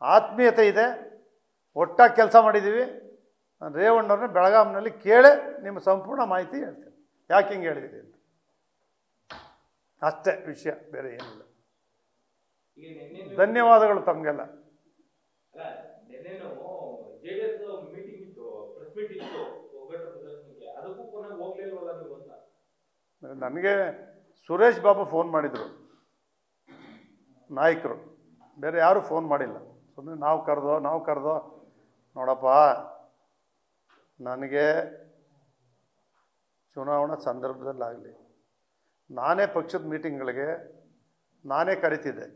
ಆತ್ಮೀಯತೆ ಇದೆ, ಒಟ್ಟಾಗಿ ಕೆಲಸ ಮಾಡಿದ್ದೀವಿ. ನಾನು ರೇವಣ್ಣವ್ರನ್ನ ಬೆಳಗಾಂನಲ್ಲಿ ಕೇಳೇ ನಿಮ್ಮ ಸಂಪೂರ್ಣ ಮಾಹಿತಿ ಹೇಳ್ತೇನೆ, ಯಾಕೆ ಹಿಂಗೆ ಹೇಳಿದ್ದೀರಿ ಅಂತ. ಅಷ್ಟೇ ವಿಷಯ, ಬೇರೆ ಏನಿಲ್ಲ. ಧನ್ಯವಾದಗಳು ತಮಗೆಲ್ಲ. ನನಗೆ ಸುರೇಶ್ ಬಾಬು ಫೋನ್ ಮಾಡಿದರು, ನಾಯಕರು, ಬೇರೆ ಯಾರೂ ಫೋನ್ ಮಾಡಿಲ್ಲ. ಸುಮ್ಮನೆ ನಾವು ಕರೆದೋ ನೋಡಪ್ಪ, ನನಗೆ ಚುನಾವಣಾ ಸಂದರ್ಭದಲ್ಲಾಗಲಿ ನಾನೇ ಪಕ್ಷದ ಮೀಟಿಂಗ್ಗಳಿಗೆ ನಾನೇ ಕರಿತಿದ್ದೆ.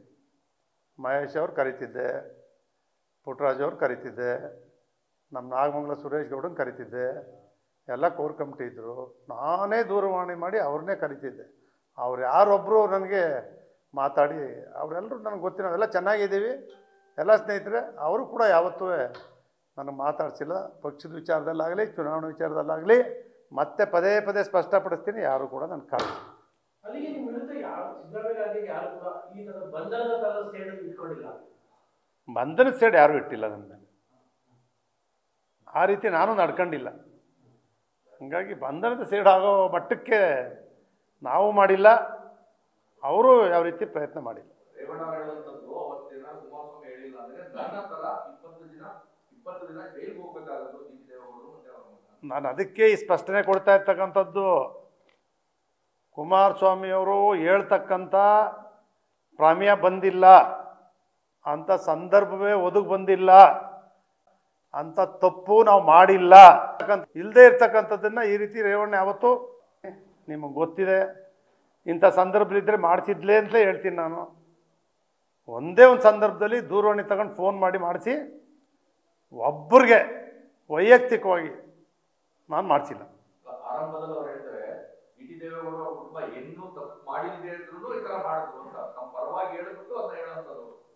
ಮಹೇಶ್ ಅವ್ರು ಕರಿತಿದ್ದೆ, ಪುಟ್ಟರಾಜ್ ಅವ್ರು ಕರಿತಿದ್ದೆ, ನಮ್ಮ ನಾಗಮಂಗಲ ಸುರೇಶ್ ಗೌಡನ ಕರಿತಿದ್ದೆ, ಎಲ್ಲ ಕೋರ್ ಕಮಿಟಿ ಇದ್ದರು. ನಾನೇ ದೂರವಾಣಿ ಮಾಡಿ ಅವ್ರನ್ನೇ ಕರಿತಿದ್ದೆ. ಅವ್ರು ಯಾರೊಬ್ಬರು ನನಗೆ ಮಾತಾಡಿ, ಅವರೆಲ್ಲರೂ ನನಗೆ ಗೊತ್ತಿಲ್ಲ, ನಾವೆಲ್ಲ ಚೆನ್ನಾಗಿದ್ದೀವಿ, ಎಲ್ಲ ಸ್ನೇಹಿತರೆ. ಅವರು ಕೂಡ ಯಾವತ್ತೂ ನನಗೆ ಮಾತಾಡ್ಸಿಲ್ಲ, ಪಕ್ಷದ ವಿಚಾರದಲ್ಲಾಗಲಿ ಚುನಾವಣೆ ವಿಚಾರದಲ್ಲಾಗಲಿ. ಮತ್ತೆ ಪದೇ ಪದೇ ಸ್ಪಷ್ಟಪಡಿಸ್ತೀನಿ, ಯಾರು ಕೂಡ ನನ್ನ ಕಾಲ ಬಂಧನದ ಸೇಡ್ ಯಾರೂ ಇಟ್ಟಿಲ್ಲ ನನ್ನ ಮೇಲೆ. ಆ ರೀತಿ ನಾನು ನಡ್ಕೊಂಡಿಲ್ಲ. ಹಾಗಾಗಿ ಬಂಧನದ ಸೇಡ್ ಆಗೋ ಮಟ್ಟಕ್ಕೆ ನಾವು ಮಾಡಿಲ್ಲ, ಅವರು ಯಾವ ರೀತಿ ಪ್ರಯತ್ನ ಮಾಡಿಲ್ಲ. ನಾನು ಅದಕ್ಕೆ ಈ ಸ್ಪಷ್ಟನೆ ಕೊಡ್ತಾ ಇರ್ತಕ್ಕಂಥದ್ದು. ಕುಮಾರಸ್ವಾಮಿಯವರು ಹೇಳ್ತಕ್ಕಂಥ ಪ್ರಾಮ್ಯ ಬಂದಿಲ್ಲ, ಅಂಥ ಸಂದರ್ಭವೇ ಒದಗಿ ಬಂದಿಲ್ಲ, ಅಂಥ ತಪ್ಪು ನಾವು ಮಾಡಿಲ್ಲ. ಇಲ್ಲದೆ ಇರ್ತಕ್ಕಂಥದ್ದನ್ನು ಈ ರೀತಿ ರೇವಣ್ಣ ಯಾವತ್ತು ನಿಮಗೆ ಗೊತ್ತಿದೆ, ಇಂಥ ಸಂದರ್ಭದಲ್ಲಿದ್ದರೆ ಮಾಡಿಸಿದ್ಲೇ ಅಂತ ಹೇಳ್ತೀನಿ ನಾನು. ಒಂದೇ ಒಂದು ಸಂದರ್ಭದಲ್ಲಿ ದೂರವಾಣಿ ತಗೊಂಡು ಫೋನ್ ಮಾಡಿ ಮಾಡಿಸಿ, ಒಬ್ಬರಿಗೆ ವೈಯಕ್ತಿಕವಾಗಿ ನಾನು ಮಾಡಿಸಿಲ್ಲ.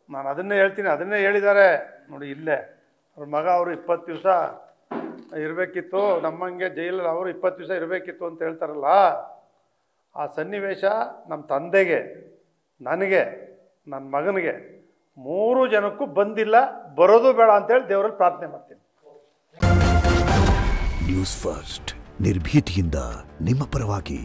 ನಾನು ಅದನ್ನೇ ಹೇಳ್ತೀನಿ, ಅದನ್ನೇ ಹೇಳಿದ್ದಾರೆ ನೋಡಿ. ಇಲ್ಲೇ ಅವ್ರ ಮಗ ಅವರು 20 ದಿವಸ ಇರಬೇಕಿತ್ತು, ನಮ್ಮಂಗೆ ಜೈಲಲ್ಲಿ ಅವರು 20 ದಿವಸ ಇರಬೇಕಿತ್ತು ಅಂತ ಹೇಳ್ತಾರಲ್ಲ, ಆ ಸನ್ನಿವೇಶ ನಮ್ಮ ತಂದೆಗೆ, ನನಗೆ, ನನ್ನ ಮಗನಿಗೆ 3 ಜನಕ್ಕೂ ಬಂದಿಲ್ಲ, ಬರೋದು ಬೇಡ ಅಂತೇಳಿ ದೇವರಲ್ಲಿ ಪ್ರಾರ್ಥನೆ ಮಾಡ್ತೀನಿ. ನ್ಯೂಸ್ ಫಸ್ಟ್, ನಿರ್ಭೀತಿಯಿಂದ ನಿಮ್ಮ ಪರವಾಗಿ.